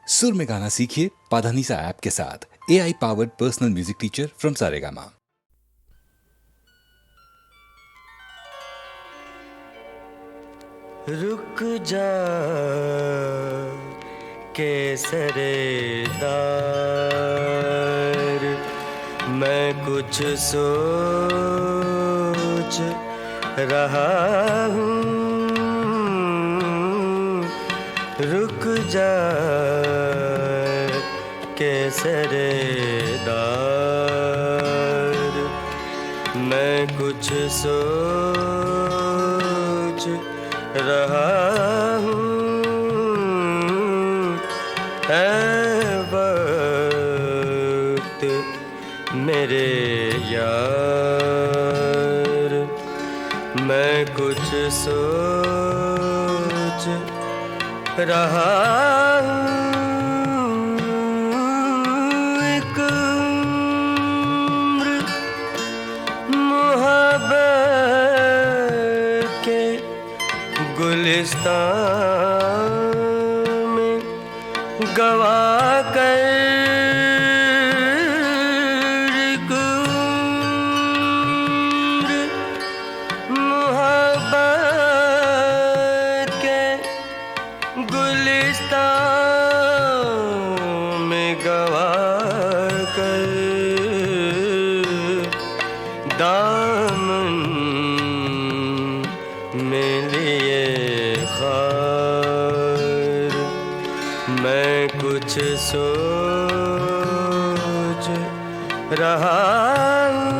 सुर में गाना सीखिए पाधानीसा ऐप के साथ। AI powered personal music teacher from Saregama. रुक जा केसरेदार, मैं कुछ सोच रहा हूँ। रुक जा केसरेदार, मैं कुछ सोच रहा हूँ। है वक्त मेरे यार, मैं कुछ सोच रहा हूँ। एक उम्र मोहब्बत के गुलिस्तान में गवा कर, एक उम्र मोहब्बत के गुलिस्तान में गवा कर, दामन में लिए खार, मैं कुछ सोच रहा हूँ।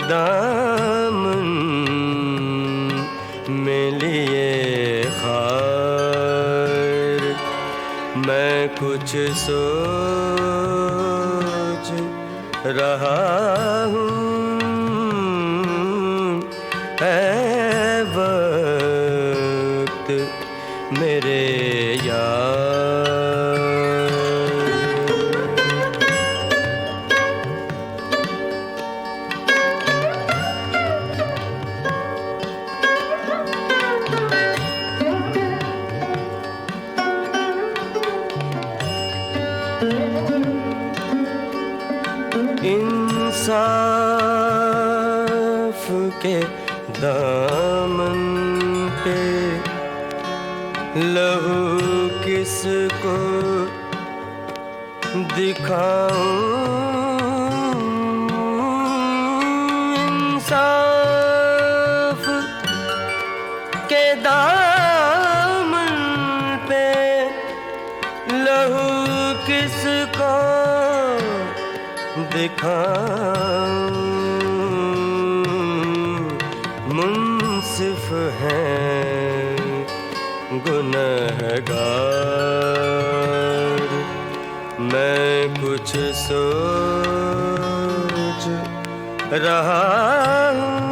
दामन में लिए खार, मैं कुछ सोच रहा हूँ। है वक्त मेरे यार। इंसाफ के दामन पे लहू किसको दिखाऊं। इंसाफ के दामन पे लहू किसको दिखाऊं। मुंसिफ हैं गुनहगार, मैं कुछ सोच रहा हूँ।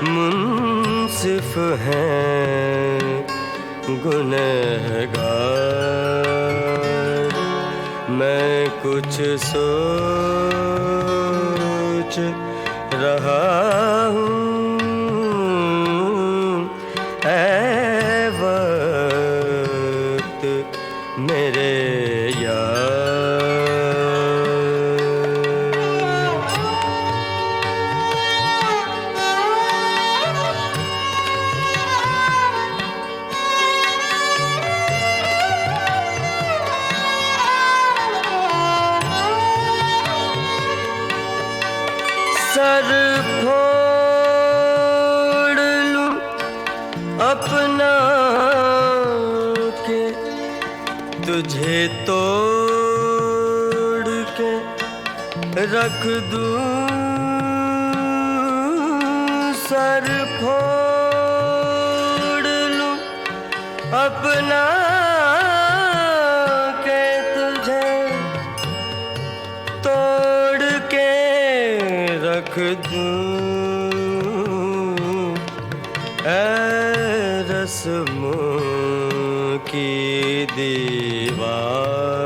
मुंसिफ हैं गुनहगार, मैं कुछ सोच रहा हूँ। ऐ वक्त मेरे यार। सर फोड़ लूं अपना के, तुझे तोड़ के रख दूं। सर फोड़ लूं अपना के, तुझे तोड़ के रख दूं। ऐ रस्मों की दीवार,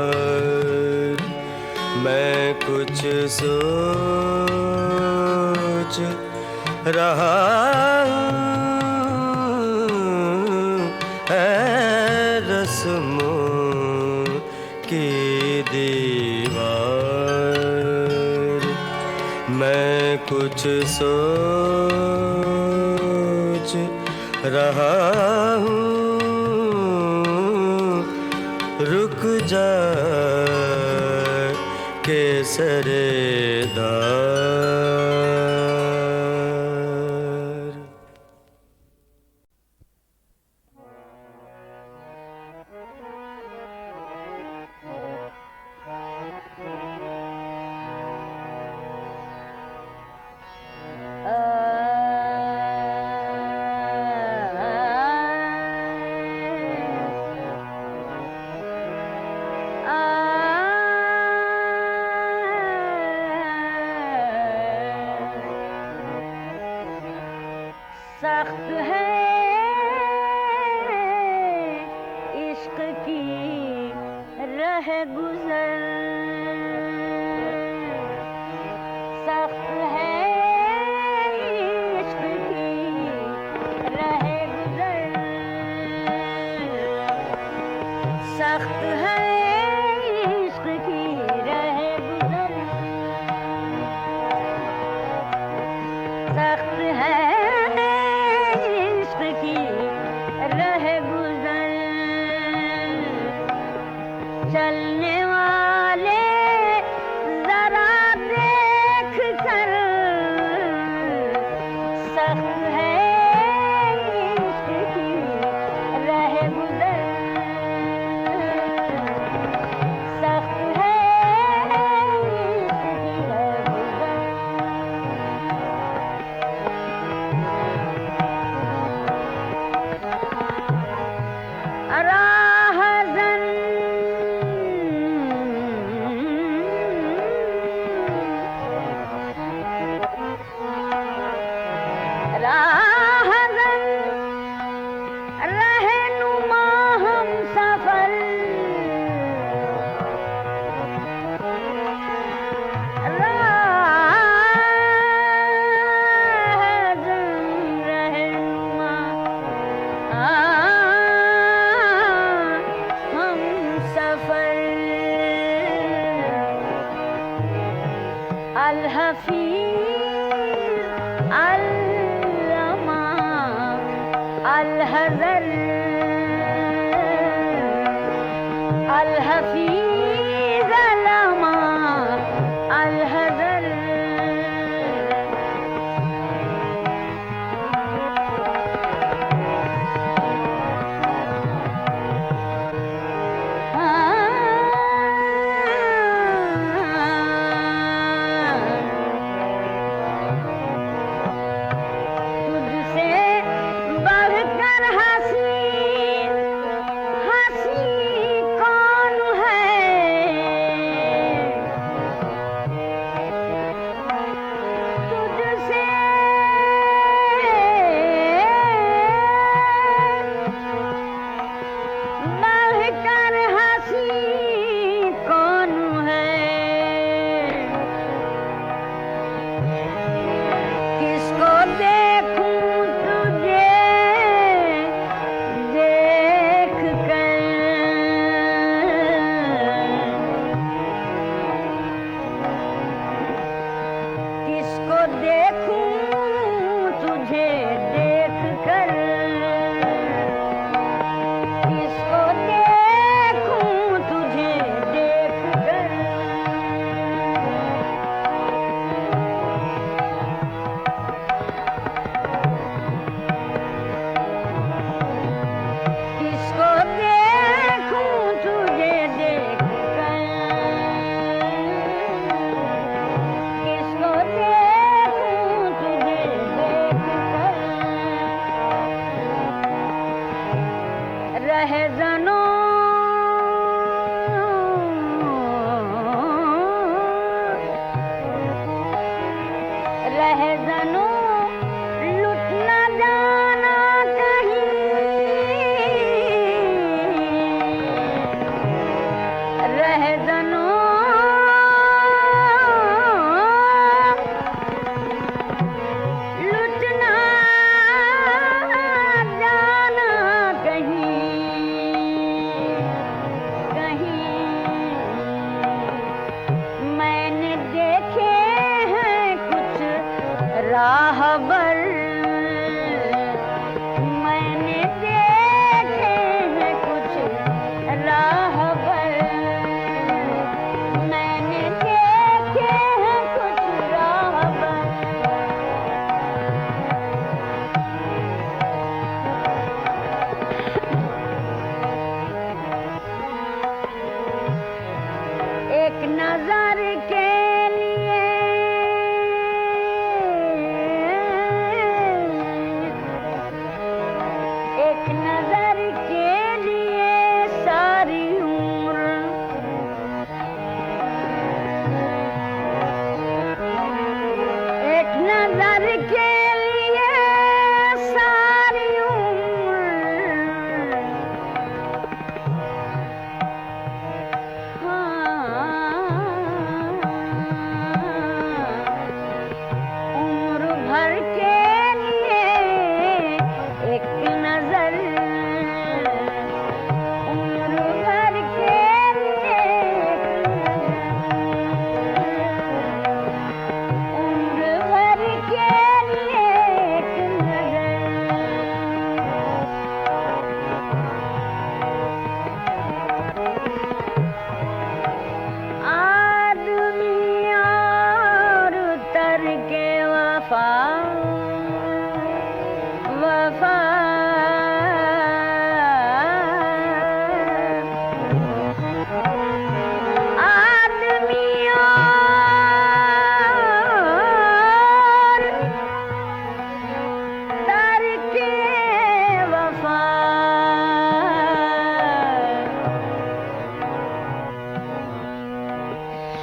मैं कुछ सोच रहा हूँ। मुंह की दीवार। मैं कुछ सोच रहा हूँ, रुक जा केसरेदार। सख्त है इश्क की रह गुजर, सख्त है इश्क की रह गुजर, सख्त है इश्क की रह गुजर, सख्त है रह गुजर। चलने वाले जरा देख कर, सख्त है इश्क की रह गुजर, सख्त है इश्क की रह गुजर। राहज़न राहज़न रहनुमा हम सफर, राहज़न रहनुमा अल-हफीज़ अल-लमा अल-हज़र, अल-हफीज़ अल-लमा अल-हज़र।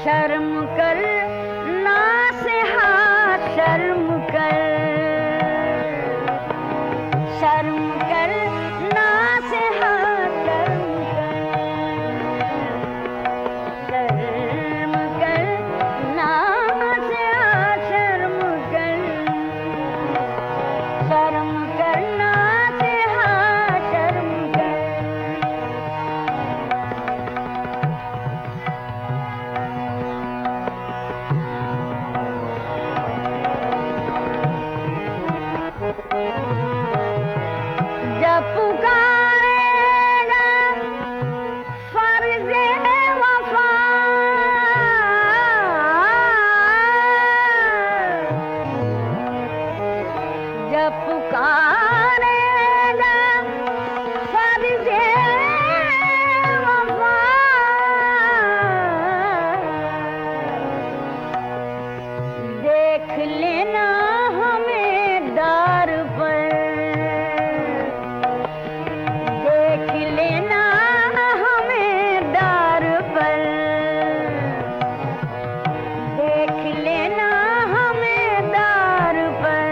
शर्म कर ना से हाथ शर्म कर, शर्म कर ना से हाथ शर्म कर ना से हाथ शर्म करना से हाथ शर्म कर। जब पुकारेगा फर्ज़े वफ़ा, जब पुकारेगा फर्ज़े वफ़ा, देख लेना हमें दार पर, देख लेना हमें दार पर, देख लेना हमें दार पर।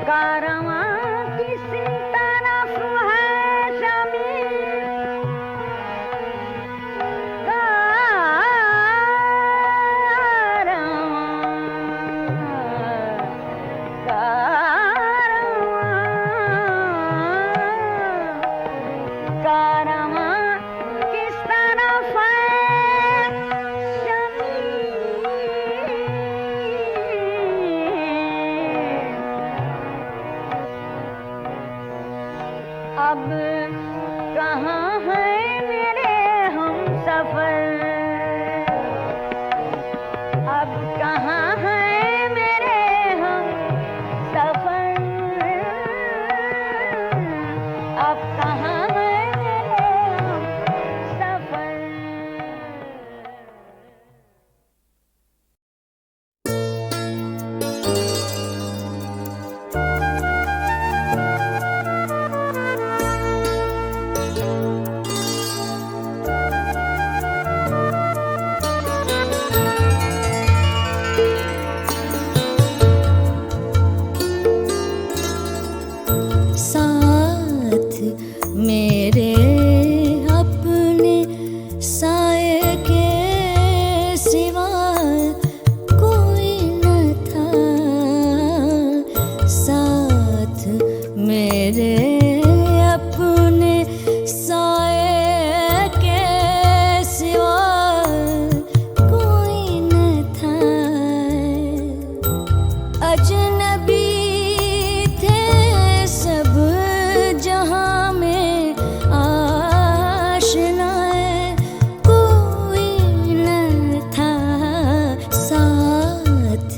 कारवां किसी तरफ है शमी, कारवां किस तरफ है शमी, अब कहाँ है मेरे हम सफर, अब कहाँ है मेरे हम सफर, अब कहाँ है मेरे हम सफर। साथ मेरे अपने साए के सिवा कोई न था, साथ मेरे अपने साए के सिवा कोई न था। अजनबी थे सब जहां में आशनाए कोई न था, साथ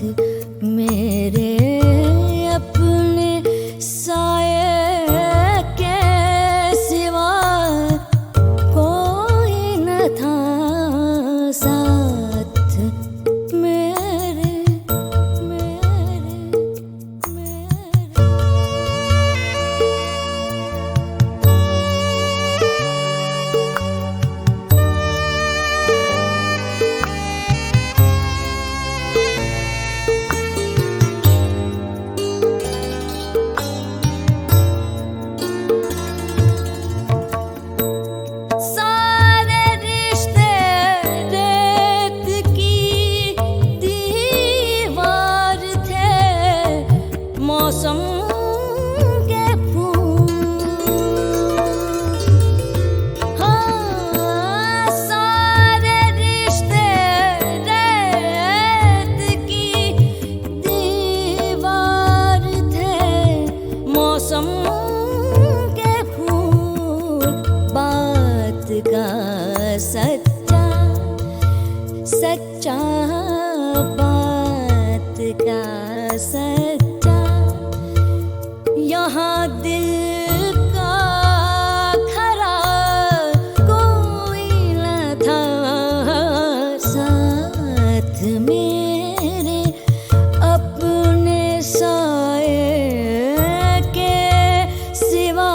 मेरे अपने साए के सिवा कोई न था, साथ मेरे मेरे मेरे। सारे रिश्ते रेत की दीवार थे, मौसम के फूल। हाँ, सारे रिश्ते रेत की दीवार थे, मौसम के फूल। बात का सच्चा सच्चा, बात का सच्चा, यहाँ दिल का खरा कोई न था, साथ मेरे अपने साए के सिवा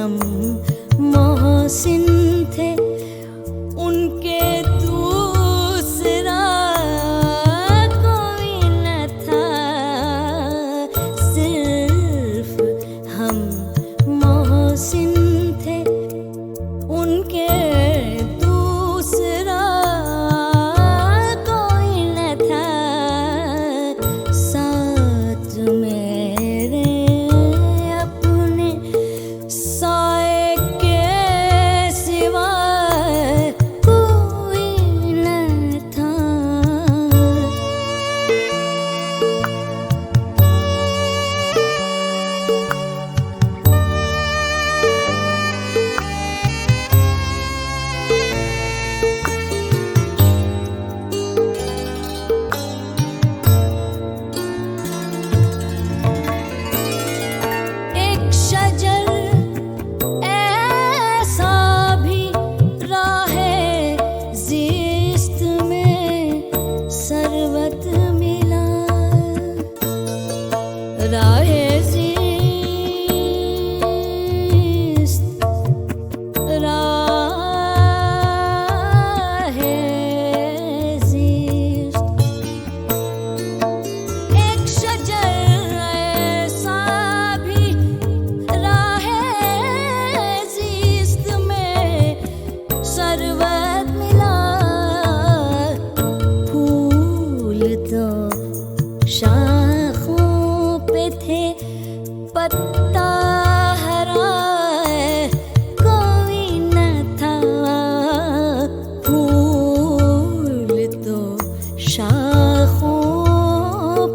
सनम मोहसिन थे, उनके दूसरा कोई न था, सिर्फ हम मोहसिन थे, उनके दूसरा कोई न था, साथ मेरे अपने साए के सिवा कोई न था। एक शजर ऐसा भी राहे ज़िस्त में सरवत मिला, राहे ज़िस्त, राहे ज़िस्त। एक शजर ऐसा भी राहे ज़िस्त में सरवत मिला, फूल तो शाखों पे थे, पत्ता हरा कोई न था, फूल तो शाखों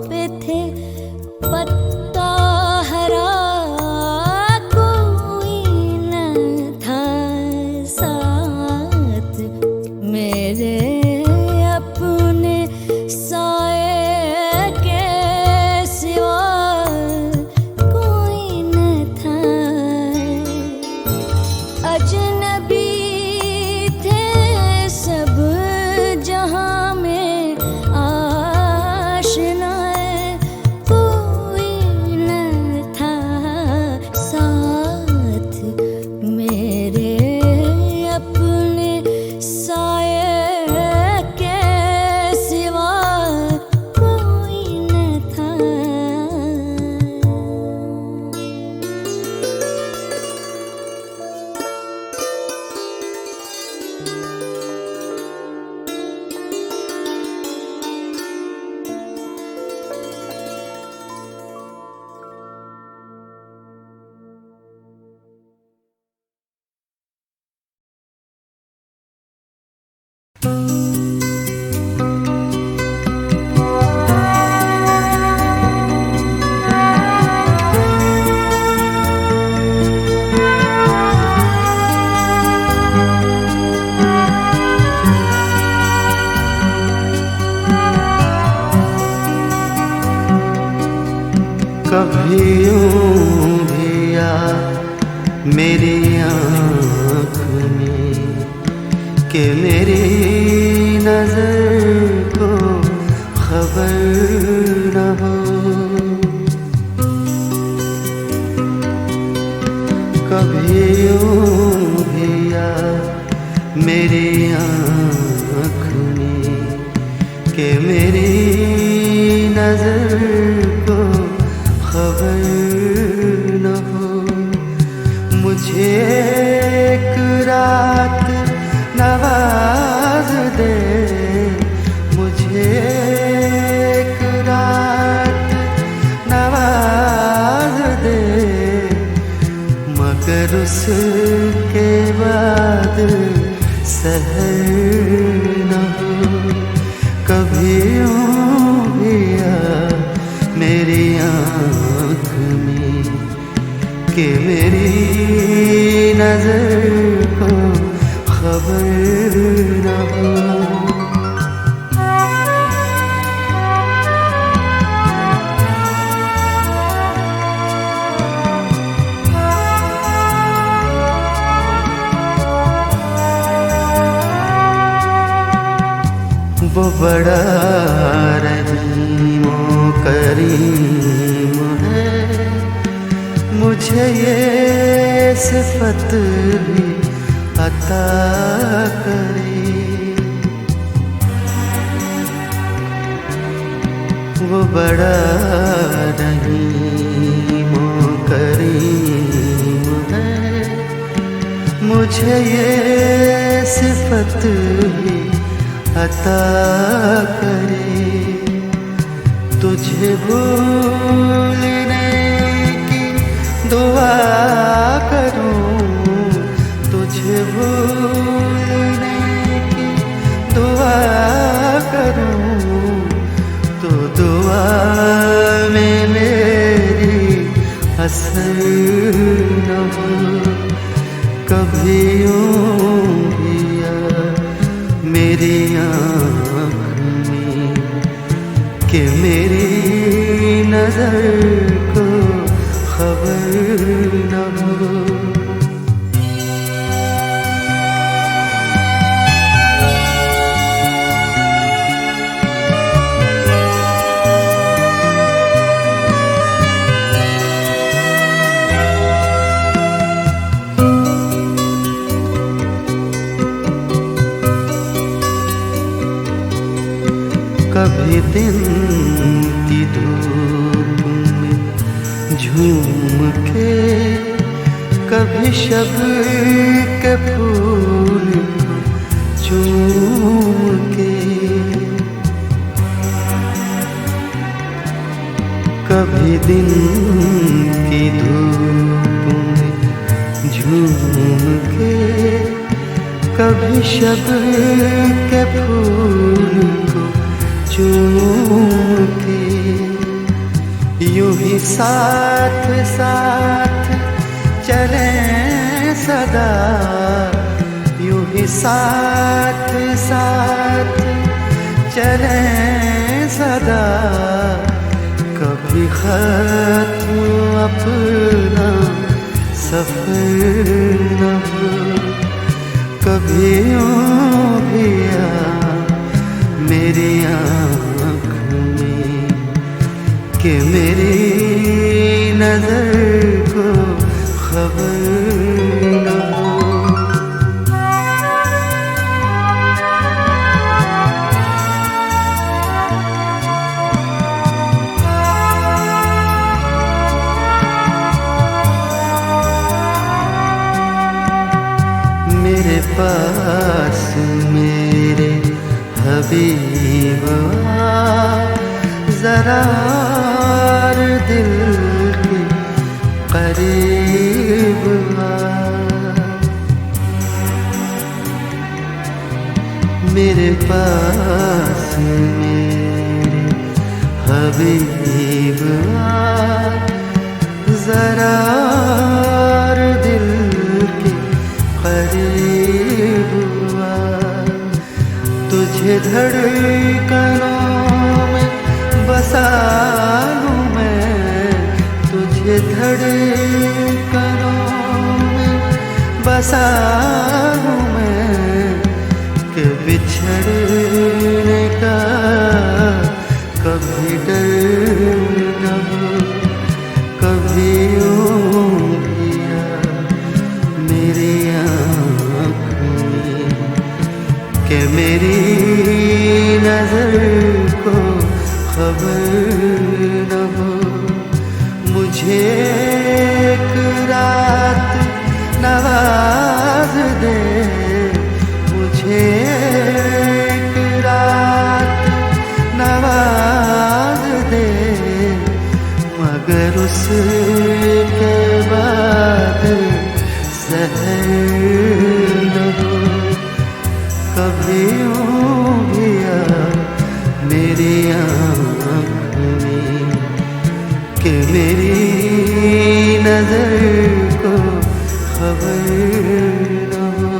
पे थे, पत्ता हरा कोई न था, साथ मेरे अपने साए के सिवा कोई न था, अजनबी थे सब जहां में, आशनाए कोई न था, साथ मेरे अपने साए के सिवा कोई न था। कभी यूं भी आ मेरी आँख में कि मेरी नजर को खबर न हो, कभी यूं भी आ मेरी आँख में कि मेरी नजर को खबर न हो, मुझे एक रात नवाज दे, मुझे एक रात नवाज दे, मगर उसके बाद सहर न हो, कभी यूं भी आ मेरी आँख में कि मेरी नजर को खबर न हो। वो बड़ा रहीम करीम है, मुझे ये सिफत भी अता करे। वो बड़ा रहीम करीम है, मुझे ये सिफत भी अता करे। तुझे भूलने की दुआ करूं, तुझे भूलने की दुआ करूं, तो दुआ में मेरी असर न हो। कभी यूं भी मेरी आँख में कि मेरी नजर को खबर न हो। कभी दिन की धूप में झूम के, कभी शब के फूल को चूम के, कभी दिन की धूप में झूम के, कभी शब के फूल को चूम के। यूं ही साथ साथ चले सदा, यूं ही साथ साथ चले सदा। कभी खत्म अपना सफर न हो, कभी यूं भी मेरी आँख में कि मेरी नजर को खबर न हो। मेरे पास मेरे हबीब ज़रा दिल के करीब मेरे पास मेरे हबीब ज़रा दिल के करीब। तुझे धड़कनों में बसा लूं मैं, तुझे धड़कनों में बसा लूं मैं, कि बिछड़ने का कभी डर न हो। कभी यूं भी मेरी आँख में कि मेरी नजर को खबर न हो। मुझे एक रात नवाज दे, मुझे एक रात नवाज दे, मगर उसके बाद सहर न हो। कभी यूं भी मेरी आँख में कि मेरी नजर को खबर न हो।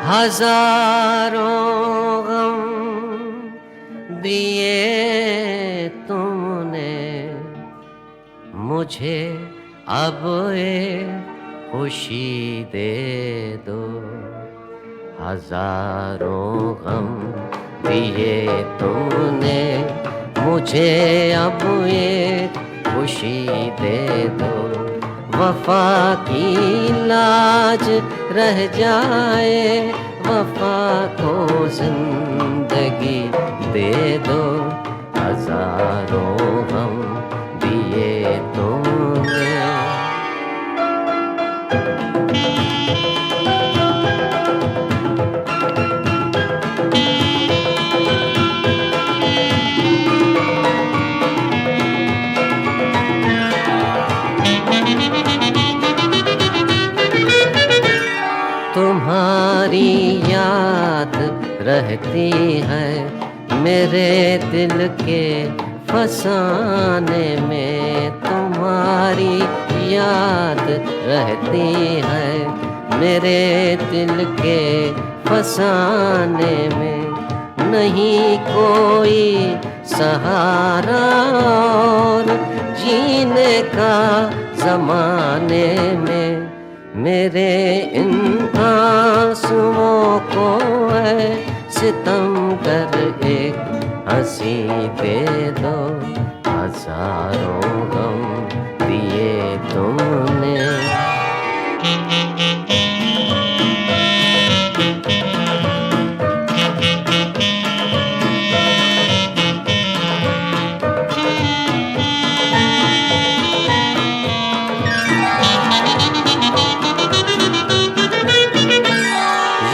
हजारों गम दिए तुमने मुझे, अब एक खुशी दे दो। हजारों गम दिए तुमने मुझे, अब एक खुशी दे दो। वफा की लाज रह जाए, वफा को जिंदगी दे दो। हजारों गम दिए तुमने। तुम्हारी याद रहती है मेरे दिल के फसाने में। तुम्हारी याद रहती है मेरे दिल के फसाने में। नहीं कोई सहारा और जीने का ज़माने में। मेरे इन आंसुओं को है सितम कर एक हंसी दे दो। हजारों गम दिए तुमने।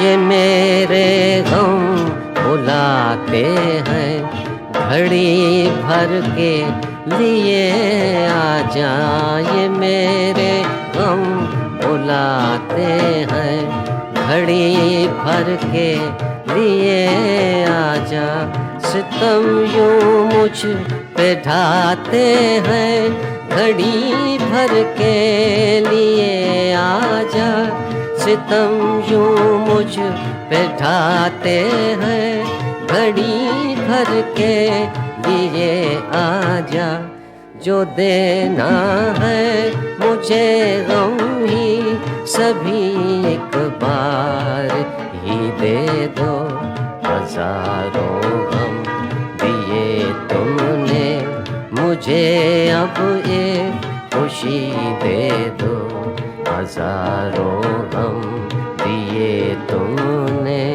ये मेरे गम बुलाते हैं, घड़ी भर के लिए आ जा। ये मेरे गम बुलाते हैं, घड़ी भर के लिए आ जा। सितम यूं मुझ पे ढाते हैं, घड़ी भर के लिए आ जा। सितम यूं मुझ पे ढाते हैं, घड़ी भर के लिए आजा। जो देना है मुझे गम ही सभी एक बार ही दे दो। हजारों गम दिए तुमने मुझे, अब एक खुशी दे दो। हजारों गम दिए तुमने।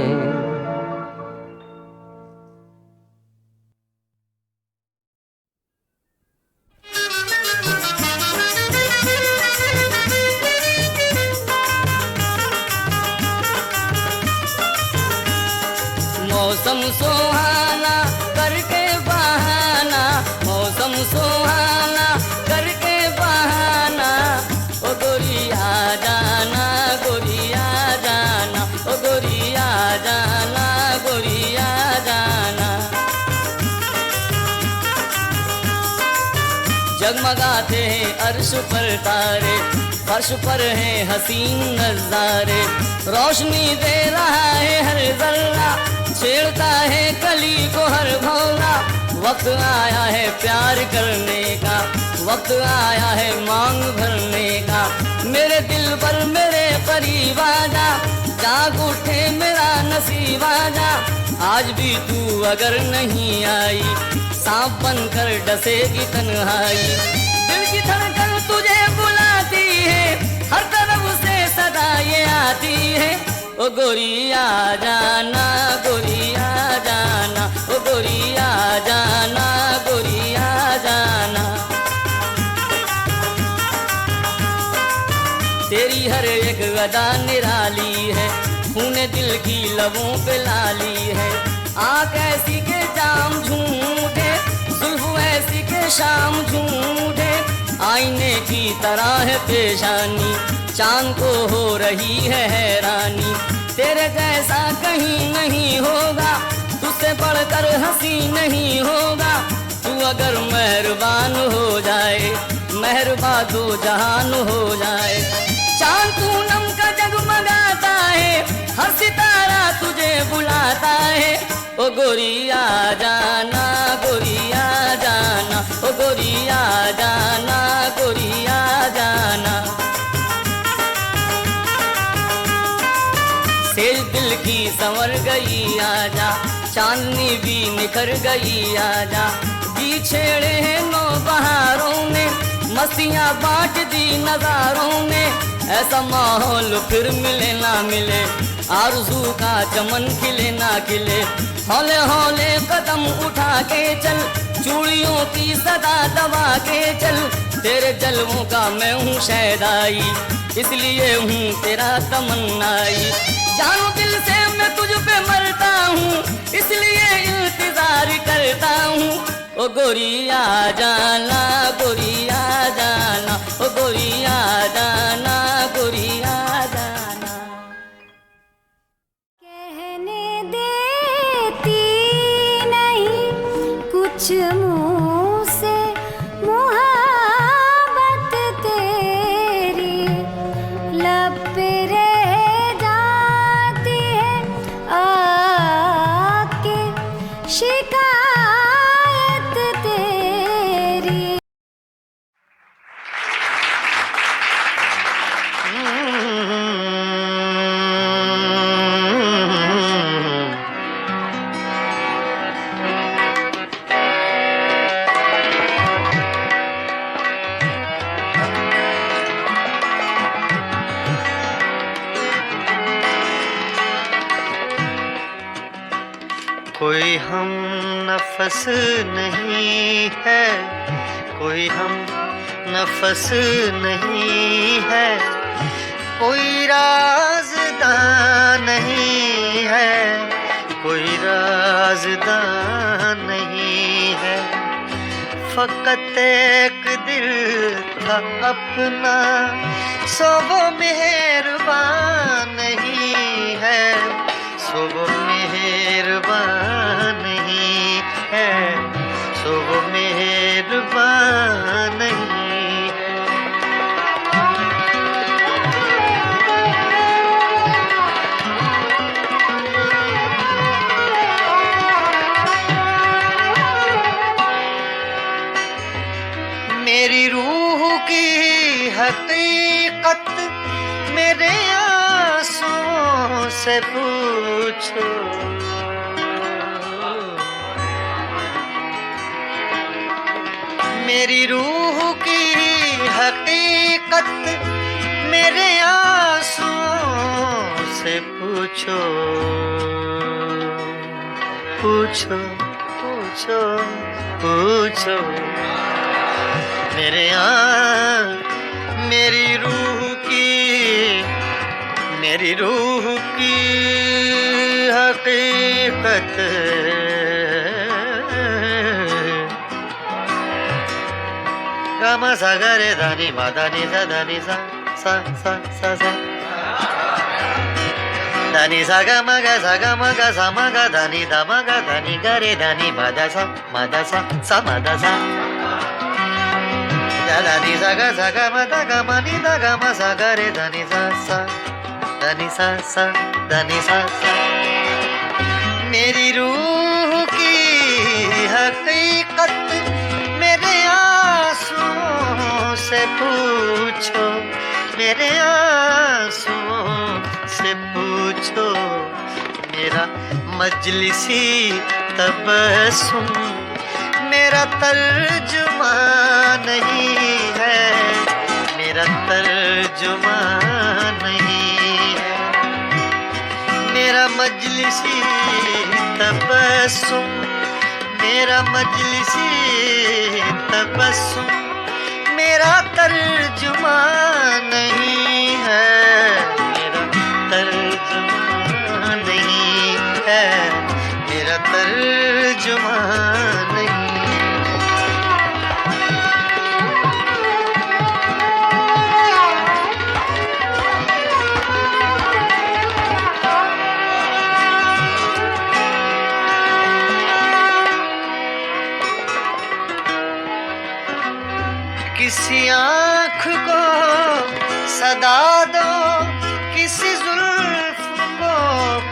मौसम सुहाना करके बहाना, मौसम सुहाना करके बहाना। ओ गोरिया जाना, गोरिया जाना, ओ गोरिया जाना, गोरिया जाना। जगमगाते हैं अर्श पर तारे, फर्श पर है हसीन नजारे। रोशनी दे रहा है हर जर्रा, छेड़ता है कली को हर भौरा। वक्त आया है प्यार करने का, वक्त आया है मांग भरने का। मेरे दिल पर मेरे करीब आजा, जाग उठे मेरा नसीब आजा। आज भी तू अगर नहीं आई, सांप बनकर डसेगी तन्हाई। दिल की धड़कन तुझे बुलाती है, हर तरफ से सदा ये आती है। ओ गोरिया जाना, गोरिया जाना, ओ गोरिया जाना, गोरिया जाना। तेरी हर एक अदा निराली है, खूने दिल की लबों पे लाली है। आँख ऐसी के जाम झूठे, जुल्फ ऐसी के शाम झूठे। आईने की तरह है पेशानी, चांद को हो रही है हैरानी। तेरे जैसा कहीं नहीं होगा, तू से बढ़कर हंसी नहीं होगा। तू अगर मेहरबान हो जाए, मेहरबा दो जहान हो जाए। चांद पूनम का जगमगाता है, हर सितारा तुझे बुलाता है। ओ गोरिया जाना, गोरिया जाना, ओ गोरिया जाना, गोरिया जाना। सेज दिल की संवर गई आजा, चांदनी भी निखर गई आजा। जी छेड़े हैं नौ बहारों ने, मस्तियाँ बांट दी नजारों ने। ऐसा माहौल फिर मिले ना मिले, आरज़ू का चमन खिले ना खिले। हौले हौले कदम उठा के चल, चूड़ियों की सदा दबा के चल। तेरे जलवों का मैं हूँ शहदाई, इसलिए हूँ तेरा तमन्नाई। जानू दिल से मैं तुझ पे मरता हूँ, इसलिए इंतजार करता हूँ। ओ गोरिया जाना, गोरिया जाना, ओ गोरिया जाना, गोरिया जाना। कहने देती नहीं कुछ मुँह से मोहब्बत तेरी, लब पे रह जाती है आके शिकायत तेरी। कोई हम नफस नहीं है, कोई हम नफस नहीं है, कोई राज़दां नहीं है, कोई राज़दां नहीं है। फ़कत एक दिल था अपना, सो वो मेहरबान नहीं है, सो वो मेहरबान नहीं है, सो वो मेहरबान नहीं है। मेरी रूह की हकीकत मेरे आंसुओं से पूछो, मेरी रूह की हकीकत मेरे आंसुओं से पूछो, पूछो पूछो पूछो। मेरे मेरी रूह की हकीकत गामा सा गा रे धा नि मा धा नि सा धा नि सा सा सा सा सा धा नि सा गा मा गा सा गा मा गा सा मा गा धा नि धा मा गा धा नि गा रे धा नि मा धा सा मा धा सा सा मा धा सा धा नि सा गा मा धा गा मा नि धा गा मा सा गा रे धा नि सा सा धा नि सा सा धा नि सा सा। मेरी रूह की हकीकत मेरे आंसुओं से पूछो, मेरे आंसुओं से पूछो। मेरा मजलिसी तबस्सुम मेरा तर्जुमा नहीं है, मेरा तर्जुमा नहीं है। मेरा मजलिसी तबस्सुम मेरा मजलिसी तबस्सुम मेरा तर्जुमा नहीं है, मेरा तर्जुमा नहीं है, मेरा तर्जुमा नहीं। किसी आँख को सदा दो, किसी जुल्फ को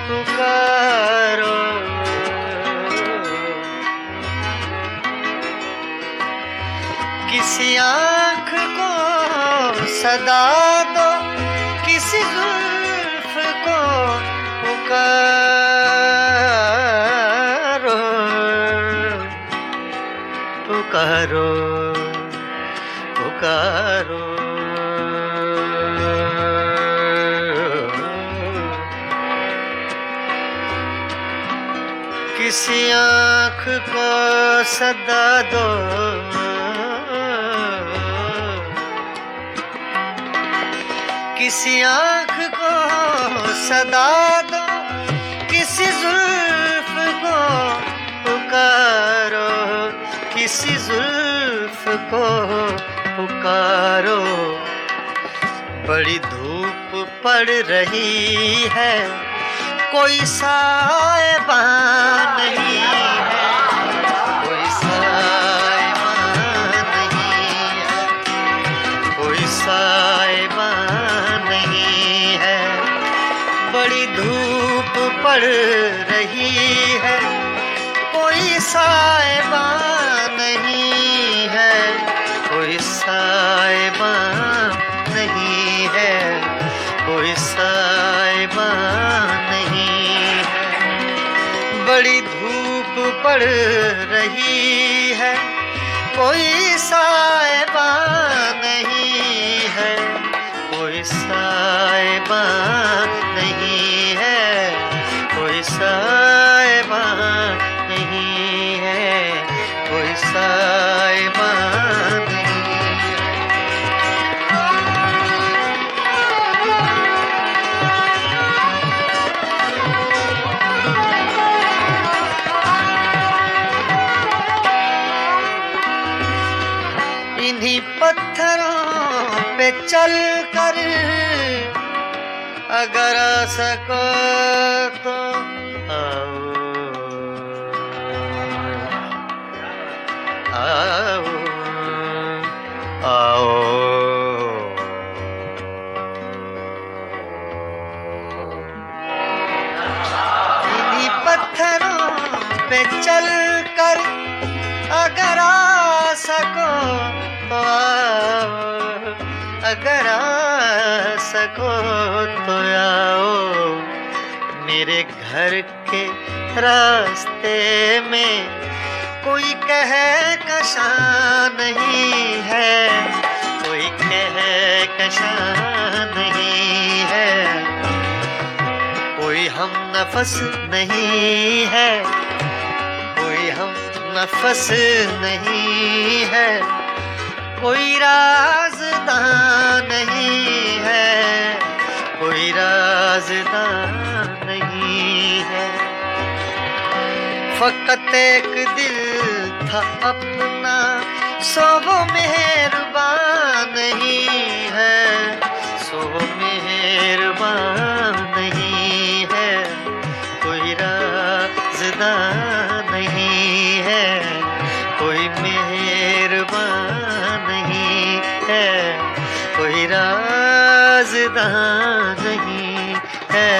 पुकारो, किसी आँख को सदा दो, किसी जुल्फ को पुकारो, पुकारो, पुकारो। किसी आँख को सदा दो, किसी आँख को सदा दो, किसी जुल्फ को पुकारो, किसी जुल्फ को पुकारो। बड़ी धूप पड़ रही है, कोई साएबान नहीं है, कोई साएबान नहीं है, कोई साएबान नहीं है। बड़ी धूप पड़ रही है, कोई साएबान नहीं है, कोई साएबान नहीं है, कोई साएबान नहीं है। बड़ी धूप पड़ रही है, कोई साएबान नहीं है, कोई साएबान नहीं है, कोई साएबान नहीं है, कोई साएबान नहीं है। इन्हीं पत्थरों पे चल कर अगर आ सको तो आओ, आओ, आओ। इन्हीं पत्थरों पे चल कर अगर आ सको तो आओ, अगर आ सको तो आओ। मेरे घर के रास्ते में कोई कहकशां नहीं है, कोई कहकशां नहीं है, कोई हम नफस नहीं है, कोई हम नफस नहीं है, कोई राज़दां नहीं है, कोई राज़दां नहीं है। फ़कत एक दिल था अपना, सो वो मेहरबान नहीं है, सो मेहरबान नहीं है, कोई राज़दां नहीं है, कोई मेहरबान नहीं है, कोई राज़दां नहीं है।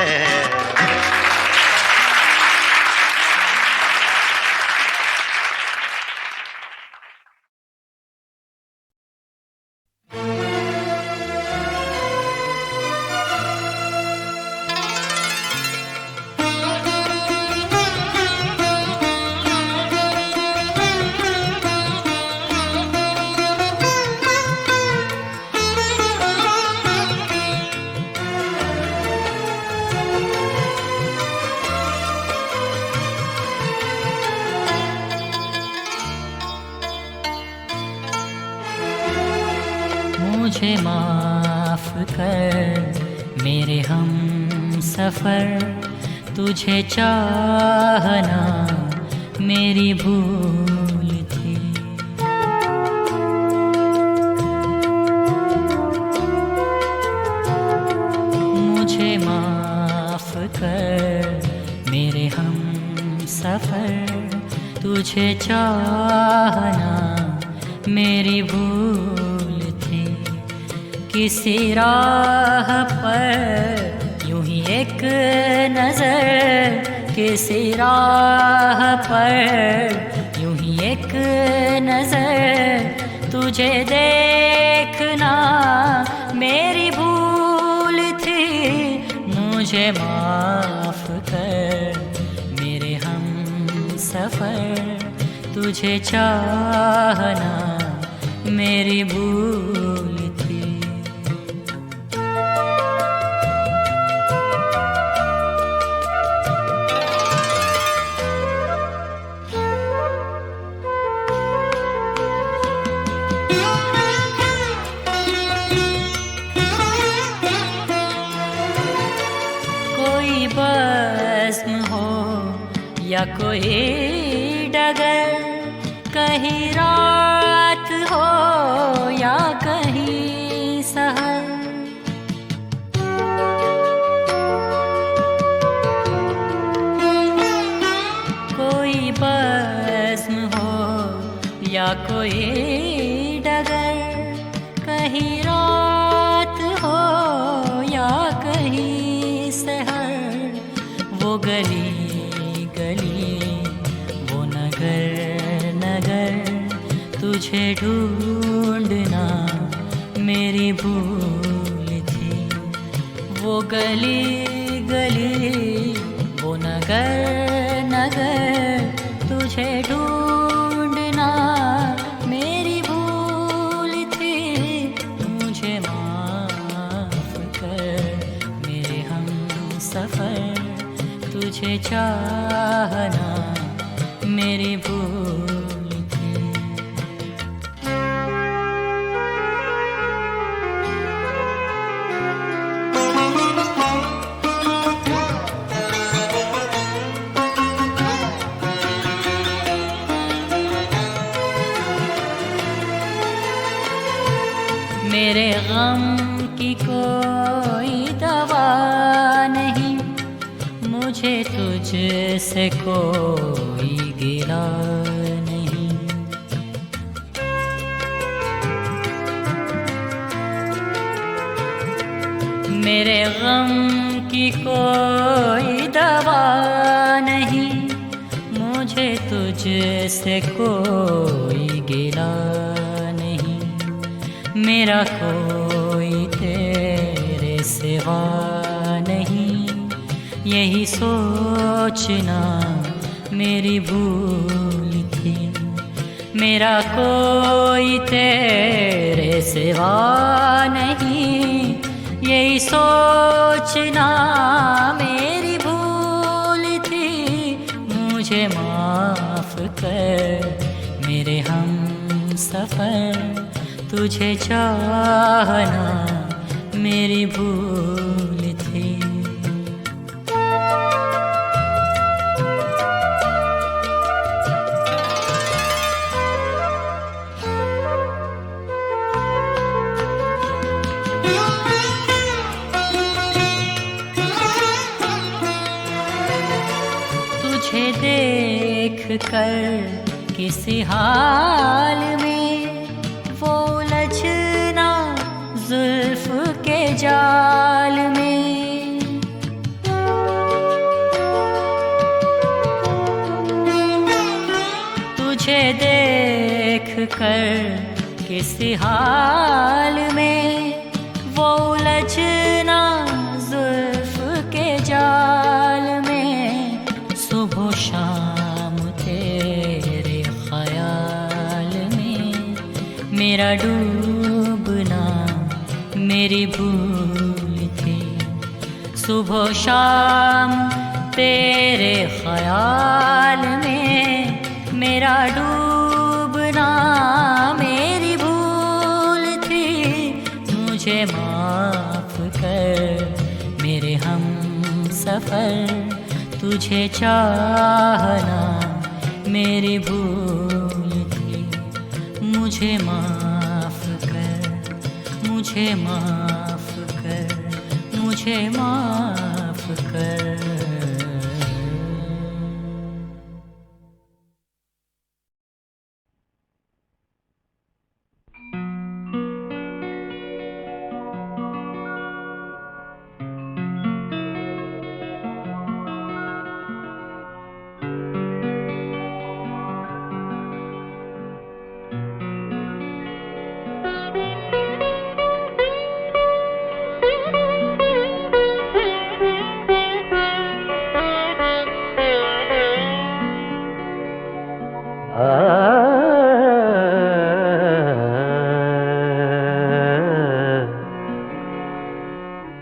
मुझे माफ कर मेरे हम सफर, तुझे चाहना मेरी भूल थी। मुझे माफ कर मेरे हम सफर, तुझे चाहना मेरी भूल किसी राह पर यूं ही एक नजर, किसी राह पर यूं ही एक नजर, तुझे देखना मेरी भूल थी। मुझे माफ कर मेरे हम सफर, तुझे चाहना मेरी भूल थी। कोई बज़्म हो या कोई डगर, कहीं रात हो या कहीं सहर, कोई बज़्म हो या कोई डगर, कहीं रात हो या कहीं सहर, वो गली गली वो नगर नगर, तुझे ढूंढना मेरी भूल थी। वो गली गली वो नगर नगर, तुझे ढूंढना मेरी भूल थी। मुझे माफ कर मेरे हम सफर, तुझे चाहना मेरी भूल थी। मेरे गम की कोई दवा नहीं, मुझे तुझसे कोई गिला नहीं। मेरे गम की कोई दवा नहीं, मुझे तुझसे कोई गिला नहीं। मेरा कोई तेरे सिवा नहीं, यही सोचना मेरी भूल थी। मेरा कोई तेरे सिवा नहीं, यही सोचना मेरी भूल थी। मुझे माफ कर मेरे हम सफर, तुझे चाहना मेरी भूल थी। तुझे देख कर किसी हाल में वो उलझना जुल्फ के जाल में, तुझे देख कर किसी हाल में वो उलझना जुल्फ के जाल में। सुबह शाम तेरे ख्याल में मेरा डूबना मेरी भूल थी। सुबह शाम तेरे ख्याल में मेरा डूबना मेरी भूल थी। मुझे माफ कर मेरे हम सफर, तुझे चाहना मेरी भूल थी। मुझे माफ कर, मुझे माफ कर, मुझे माफ कर।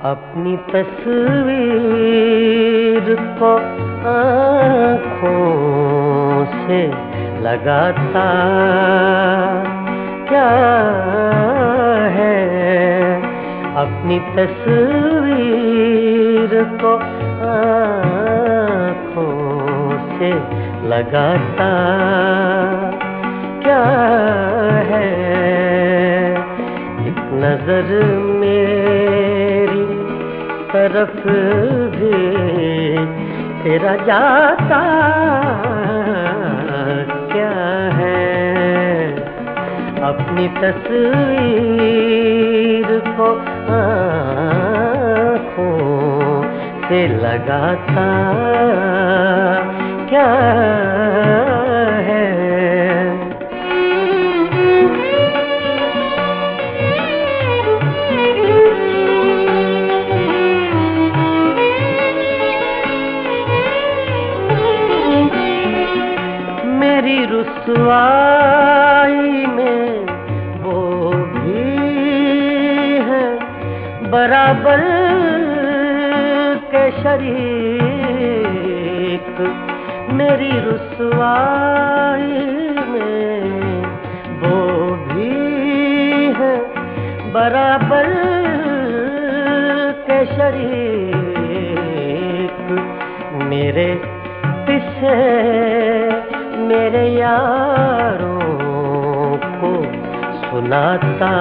अपनी तस्वीर को आँखों से लगाता क्या है, अपनी तस्वीर को आँखों से लगाता क्या है, एक नजर मेरी तरफ भी तेरा जाता क्या है, अपनी तस्वीर को आँखों से लगाता क्या है। मेरी रुसवाई में वो भी है बराबर के शरीक, मेरी रुसवाई में वो भी है बराबर के शरीक, मेरे पीछे मेरे यारों को सुनाता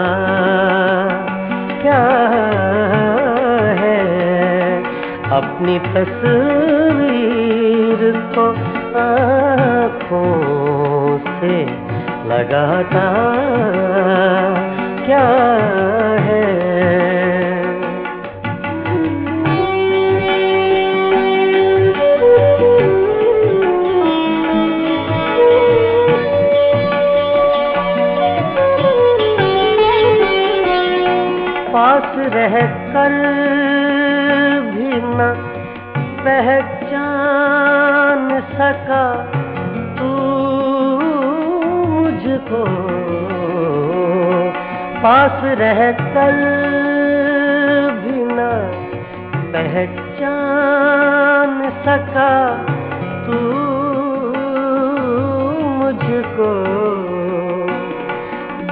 क्या है, अपनी तस्वीर को आँखों से लगाता क्या है। पास रह कर भी न पहचान सका तू मुझको, पास रह कर भी न पहचान सका तू मुझको,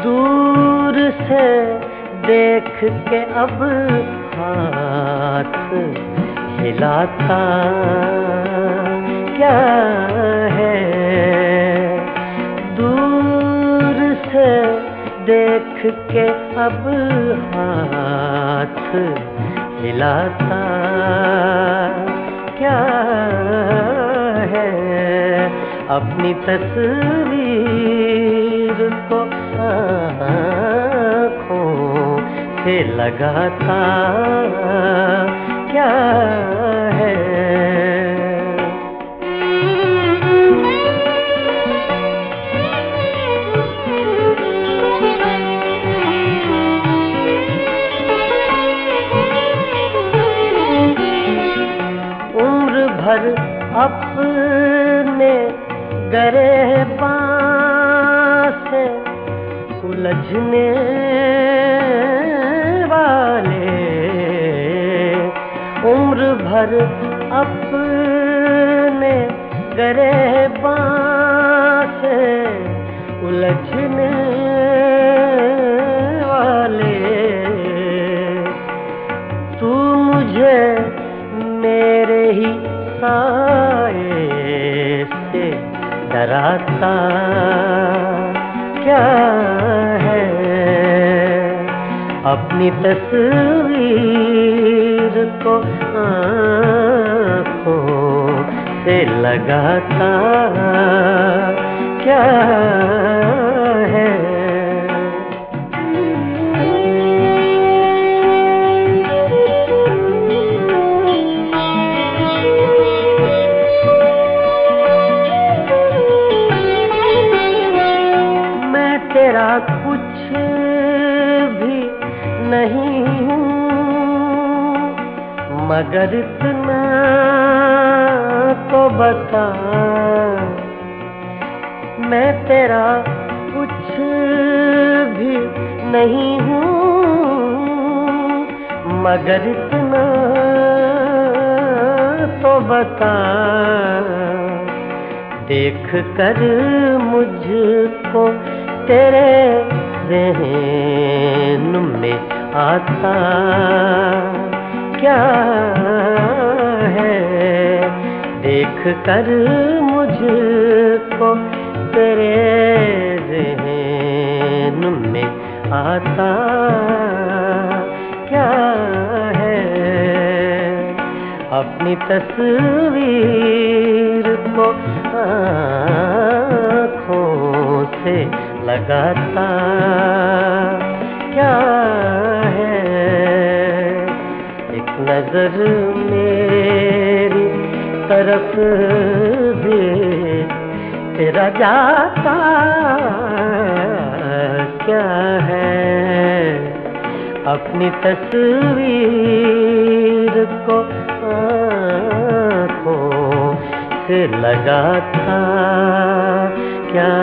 दूर से देख के अब हाथ हिलाता क्या है, दूर से देख के अब हाथ हिलाता क्या है, अपनी तस्वीर को आँखों से लगाता क्या है। उम्र भर अपने गिरबान से उलझने वाले, उम्र भर अपने गिरबान से उलझने वाले, तू मुझे मेरे ही साए से डराता क्या है, अपनी तस्वीर को आँखों से लगाता क्या है। तेरा कुछ भी नहीं हूँ मगर इतना तो बता, मैं तेरा कुछ भी नहीं हूँ, मगर इतना तो बता, देख कर मुझको तेरे ज़हन में आता क्या है, देख कर मुझको तेरे ज़हन में आता क्या है, अपनी तस्वीर को आँखों से लगाता क्या है, एक नजर मेरी तरफ दे तेरा जाता क्या है, अपनी तस्वीर को आँखों से लगाता क्या